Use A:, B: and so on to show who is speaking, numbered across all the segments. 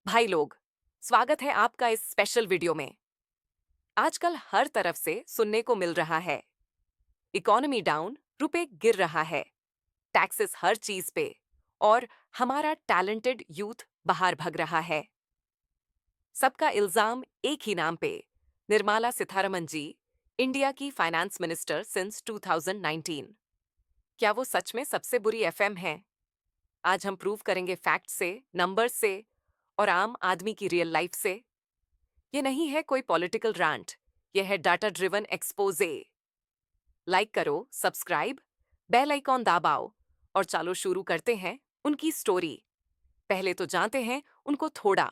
A: भाई लोग, स्वागत है आपका इस स्पेशल वीडियो में। आजकल हर तरफ से सुनने को मिल रहा है, इकोनॉमी डाउन, रुपए गिर रहा है, टैक्सेस हर चीज पे, और हमारा टैलेंटेड यूथ बाहर भग रहा है। सबका इल्जाम एक ही नाम पे, निर्मला सीतारमण जी, इंडिया की फाइनेंस मिनिस्टर सिंस 2019। क्या वो सच में सबसे बुरी एफएम है? आज हम प्रूव करेंगे फैक्ट से, नंबर्स से और आम आदमी की रियल लाइफ से। ये नहीं है कोई पॉलिटिकल रैंट, ये है डाटा ड्रिवन एक्सपोजे। लाइक करो, सब्सक्राइब, बेल आइकॉन दबाओ और चलो शुरू करते हैं उनकी स्टोरी। पहले तो जानते हैं उनको थोड़ा।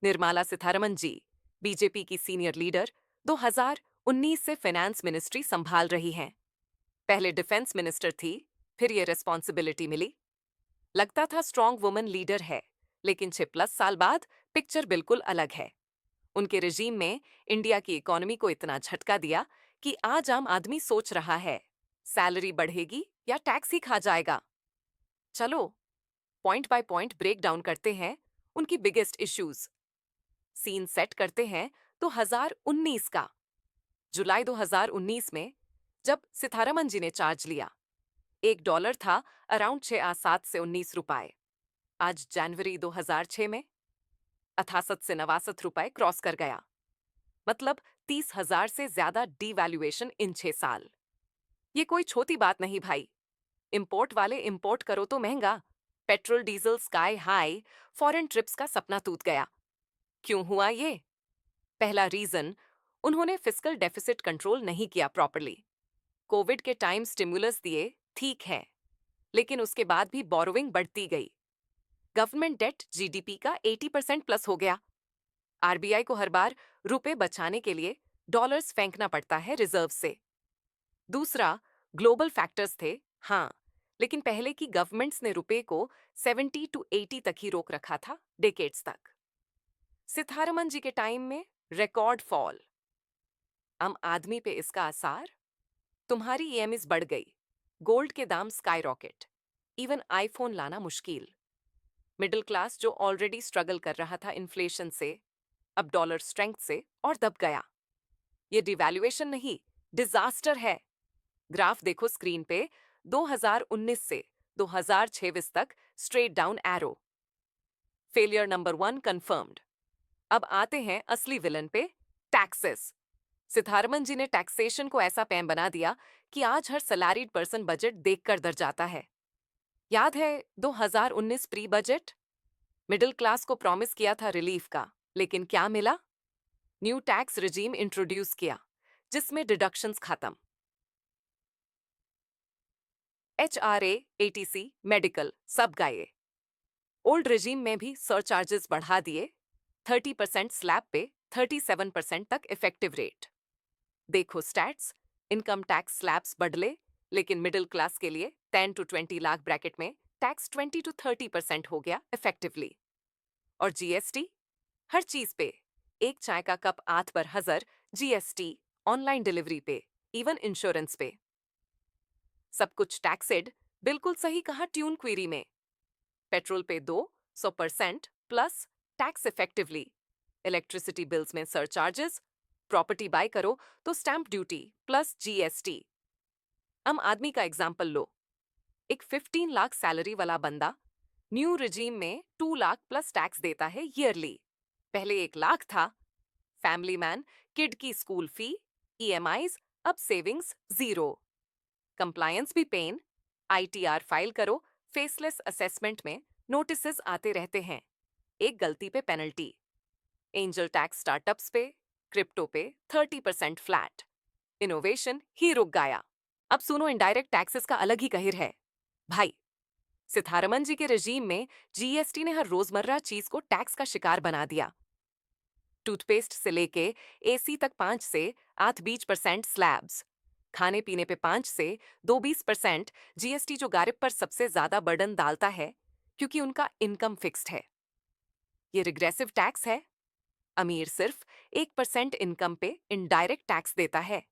A: निर्मला सीतारमण जी, बीजेपी की सीनियर लीडर, 2019 से फाइनेंस मिनिस्ट्री संभाल रही हैं। पहले डिफेंस मिनिस्टर थी, फिर ये रिस्पॉन्सिबिलिटी मिली। लगता था स्ट्रॉन्ग वुमन लीडर है, लेकिन 6+ साल बाद पिक्चर बिल्कुल अलग है। उनके रिजीम में इंडिया की इकोनॉमी को इतना झटका दिया कि आज आम आदमी सोच रहा है, सैलरी बढ़ेगी या टैक्स ही खा जाएगा। चलो point by point break down करते हैं उनकी बिगेस्ट इश्यूज। सीन सेट करते हैं 2019 का। जुलाई 2019 में जब सीतारमण जी ने चार्ज लिया, $1 था अराउंड 6 से 19 रुपए। आज जनवरी 2006 में 68 से 89 रुपए क्रॉस कर गया। मतलब 30,000 से ज्यादा डीवैल्यूएशन इन 6 साल। ये कोई छोटी बात नहीं भाई। इंपोर्ट वाले इंपोर्ट करो तो महंगा, petrol diesel sky high, foreign trips का सपना टूट गया। क्यों हुआ ये? पहला रीजन, उन्होंने फिस्कल डेफिसिट कंट्रोल नहीं किया प्रॉपरली। कोविड के टाइम स्टिमुलस दिए, ठीक है, लेकिन उसके बाद भी बोरोइंग बढ़ती गई। गवर्नमेंट डेट जीडीपी का 80% प्लस हो गया। आरबीआई को हर बार रुपए बचाने के लिए डॉलर्स फेंकना पड़ता है रिजर्व से। दूसरा, ग्लोबल फैक्टर्स थे, हाँ, लेकिन पहले की गवर्नमेंट्स ने रुपए को 70 to 80 तक ही रोक रखा था, डेकेड्स तक। सीतारमण जी के टाइम में रिकॉर्ड फॉल। आम आदमी पे इसका असर, तुम्हारी ईएमआईज बढ़ गई, गोल्ड के दाम स्काई रॉकेट, इवन आईफोन लाना मुश्किल। मिडिल क्लास जो ऑलरेडी स्ट्रगल कर रहा था इन्फ्लेशन से, अब डॉलर स्ट्रेंथ से और दब गया। ये डिवैल्यूएशन नहीं, डिजास्टर है। ग्राफ देखो स्क्रीन पे, 2019 से 2026 तक straight down arrow. Failure number 1 confirmed. अब आते हैं असली विलन पे, टैक्सेस। सीतारमण जी ने टैक्सेशन को ऐसा पैम बना दिया कि आज हर सैलरीड पर्सन बजट देखकर डर जाता है। याद है 2019 प्री बजट? मिडिल क्लास को प्रॉमिस किया था रिलीफ का, लेकिन क्या मिला? न्यू टैक्स रिजीम इंट्रोड्यूस किया, जिसमें डिडक्शंस खत्म। HRA, ATC, मेडिकल सब गाये। ओल्ड रिजीम में भी सरचार्जेस बढ़ा दिए, 30% स्लैब पे 37% तक इफेक्टिव रेट। देखो स्टैट्स, इनकम टैक्स स्लैब्स बढ़ले, लेकिन मिडिल क्लास के लिए 10 to 20 लाख ब्रैकेट में टैक्स 20 to 30% हो गया इफेक्टिवली। और जीएसटी हर चीज पे, एक चाय का कप 8 पर हजर जीएसटी, ऑनलाइन डिलीवरी पे, इवन इंश्योरेंस पे। सब कुछ टैक्सेड, बिल्कुल सही कहा ट्यून क्वेरी में। पेट्रोल पे 200% plus tax effectively, electricity bills में सरचार्जेस, प्रॉपर्टी बाय करो तो स्टैंप ड्यूटी प्लस जीएसटी। आम आदमी का एग्जाम्पल लो, एक 15 लाख सैलरी वाला बंदा न्यू रिजीम में 2 लाख प्लस टैक्स देता है ईयरली। पहले 1 लाख था। फैमिली मैन, किड की स्कूल फी, ईएमआईज, अब सेविंग्स जीरो। कंप्लायंस भी पेन, आईटीआर फाइल करो, फेसलेस असेसमेंट में नोटिसेस आते रहते हैं, एक गलती पे पेनल्टी। एंजल टैक्स स्टार्टअप्स पे, क्रिप्टो पे 30% फ्लैट। इनोवेशन ही रुक गया। अब सुनो इनडायरेक्ट टैक्सेस का अलग ही कहर है। भाई, सीतारमण जी के रजीम में जीएसटी ने हर रोजमर्रा चीज को टैक्स का शिकार बना दिया। टूथपेस्ट से लेके एसी तक 5 से 8-20% स्लैब्स, खाने पीने पे 5 से 2-20% जीएसटी, जो गरीब पर सबसे ज्यादा बर्डन डालता है क्योंकि उनका इनकम फिक्स्ड है। ये रिग्रेसिव टैक्स है। अमीर सिर्फ 1% इनकम पे इनडायरेक्ट टैक्स देता है,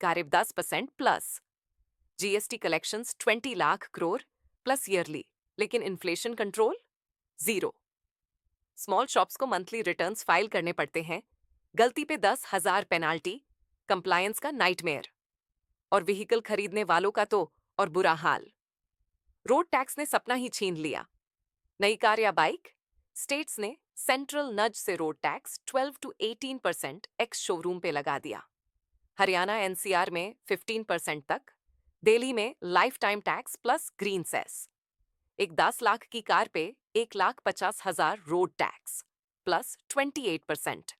A: गरीब 10% plus. GST collections 20 lakh crore plus yearly, लेकिन inflation control zero. Small shops को मंथली रिटर्न्स फाइल करने पड़ते हैं, गलती पे 10,000 पेनाल्टी, कंप्लायंस का नाइटमेयर। और व्हीकल खरीदने वालों का तो और बुरा हाल। रोड टैक्स ने सपना ही छीन लिया। नई कार या बाइक, स्टेट्स ने सेंट्रल नज से road tax 12 to 18% ex showroom पे लगा दिया। हरियाणा एनसीआर में 15% तक, दिल्ली में lifetime tax plus green cess. एक 10 लाख की कार पे 1,50,000 road tax plus 28%,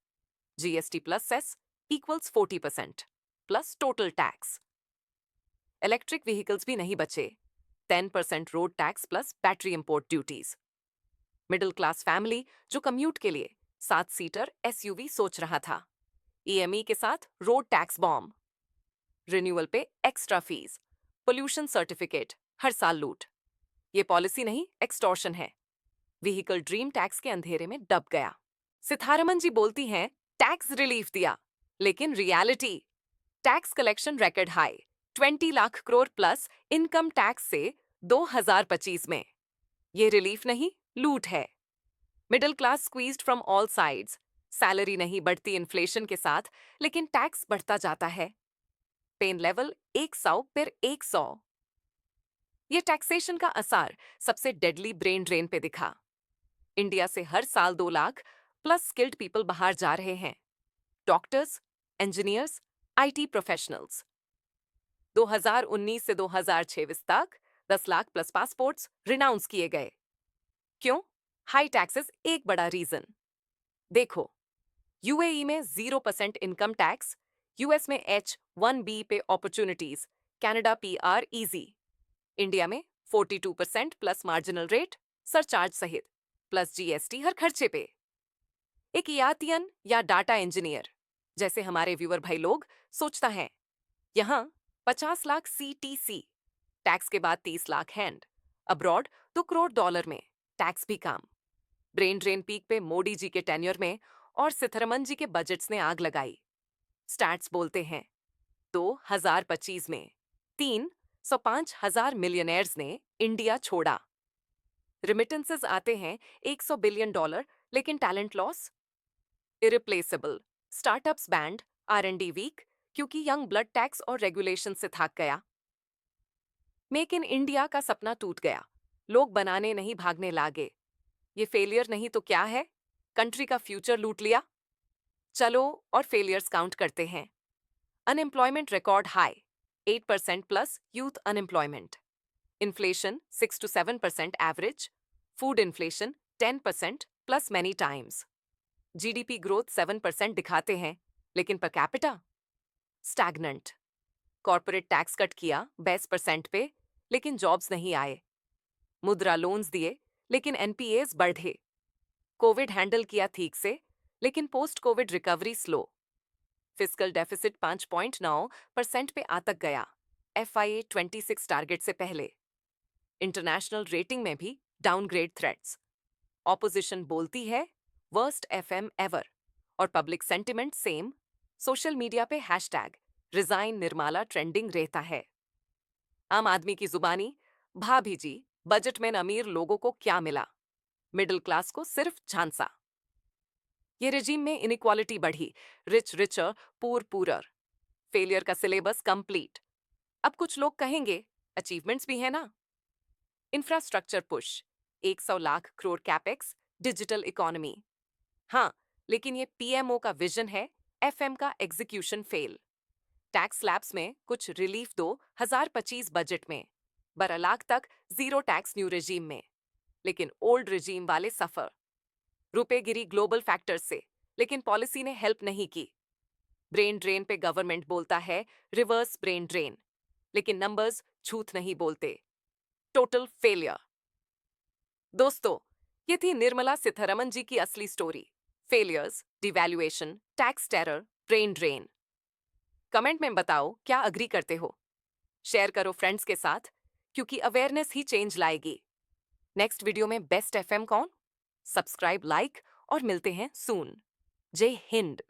A: GST plus cess equals 40% plus total tax. Electric vehicles भी नहीं बचे, 10% road tax plus battery import duties. Middle class family जो कम्यूट के लिए 7 सीटर एसयूवी सोच रहा था, ईएमई के साथ रोड टैक्स बॉम्ब। रिन्यूअल पे एक्स्ट्रा फीस, पोल्यूशन सर्टिफिकेट, हर साल लूट। ये पॉलिसी नहीं, एक्सटॉर्शन है। व्हीकल ड्रीम टैक्स के अंधेरे में दब गया। सिथारमन जी बोलती हैं टैक्स रिलीफ दिया, लेकिन reality, tax collection record high 20 lakh crore plus income tax से 2025 में। ये रिलीफ नहीं, लूट है। Middle class squeezed from all sides, salary नहीं बढ़ती इन्फ्लेशन के साथ, लेकिन टैक्स बढ़ता जाता है। पेन लेवल 100 फिर 100। ये टैक्सेशन का असर सबसे डेडली ब्रेन ड्रेन पे दिखा। इंडिया से हर साल 2 लाख प्लस स्किल्ड पीपल बाहर जा रहे हैं, डॉक्टर्स, इंजीनियर्स, आईटी प्रोफेशनल्स। 2019 से 2026 तक 10 लाख प्लस पासपोर्ट्स रिनाउंस किए गए। क्यों? हाई टैक्सेस एक बड़ा रीजन। देखो, यूएई में 0% इनकम टैक्स, यूएस में H-1B पे opportunities, Canada PR easy. India में 42% प्लस मार्जिनल रेट, सरचार्ज सहित प्लस जीएसटी हर खर्चे पे। एक यातियन या डाटा इंजीनियर जैसे हमारे व्यूअर भाई लोग सोचता है, यहां 50 लाख सीटीसी, टैक्स के बाद 30 लाख हैंड, अब्रॉड $2 करोड़ में, टैक्स भी काम। ब्रेन ड्रेन पीक पे मोदी जी के टेन्योर में और सिथरमन जी के बजट्स ने आग लगाई। स्टैट्स बोलते हैं 2025 में 305,000 मिलियनेयर्स ने इंडिया छोड़ा। रिमिटेंसेस आते हैं $100 बिलियन, लेकिन talent loss irreplaceable. Startups band, R&D weak, क्योंकि यंग ब्लड टैक्स और रेगुलेशन से थक गया। मेक इन इंडिया का सपना टूट गया, लोग बनाने नहीं भागने लागे। ये फेलियर नहीं तो क्या है? कंट्री का फ्यूचर लूट लिया। चलो और फेलियर्स काउंट करते हैं। Unemployment record high, 8% plus youth unemployment. Inflation 6 to 7% average. Food inflation 10% plus many times. GDP growth 7% दिखाते हैं, लेकिन per capita stagnant. Corporate tax cut किया 20% पे, लेकिन जॉब्स नहीं आए। मुद्रा लोन्स दिए, लेकिन एनपीएस बढ़े। कोविड हैंडल किया ठीक से, लेकिन post Covid recovery slow. Fiscal deficit 5.9% पे आतक गया, FIA 26 टारगेट से पहले। इंटरनेशनल रेटिंग में भी डाउनग्रेड थ्रेट्स। ऑपोजिशन बोलती है वर्स्ट FM एवर, और public sentiment same. Social media पे हैशटैग रिजाइन निर्मला ट्रेंडिंग रहता है। आम आदमी की जुबानी, भाभी जी बजट में अमीर लोगों को क्या मिला, मिडिल क्लास को सिर्फ झांसा। ये रेजिम में इनइक्वालिटी बढ़ी, rich richer, poor poorer. Failure का सिलेबस कंप्लीट। अब कुछ लोग कहेंगे अचीवमेंट्स भी है ना। Infrastructure push, 100 lakh crore capex, digital economy. हाँ, लेकिन ये पीएमओ का विजन है, एफएम का एग्जीक्यूशन फेल। टैक्स स्लैब्स में कुछ रिलीफ 2025 बजट में, 12 लाख तक जीरो टैक्स न्यू रेजीम में, लेकिन ओल्ड रेजीम वाले सफर। रुपए गिरी ग्लोबल फैक्टर्स से, लेकिन पॉलिसी ने हेल्प नहीं की। ब्रेन ड्रेन पे गवर्नमेंट बोलता है रिवर्स ब्रेन ड्रेन, लेकिन नंबर्स झूठ नहीं बोलते। Total failure. दोस्तों, ये थी निर्मला सीतारमण जी की असली story. Failures, devaluation, tax terror, brain drain. Comment में बताओ क्या अग्री करते हो। शेयर करो फ्रेंड्स के साथ, क्योंकि अवेयरनेस ही चेंज लाएगी। नेक्स्ट वीडियो में बेस्ट एफएम कौन? सब्सक्राइब, लाइक और मिलते हैं सून। जय हिंद।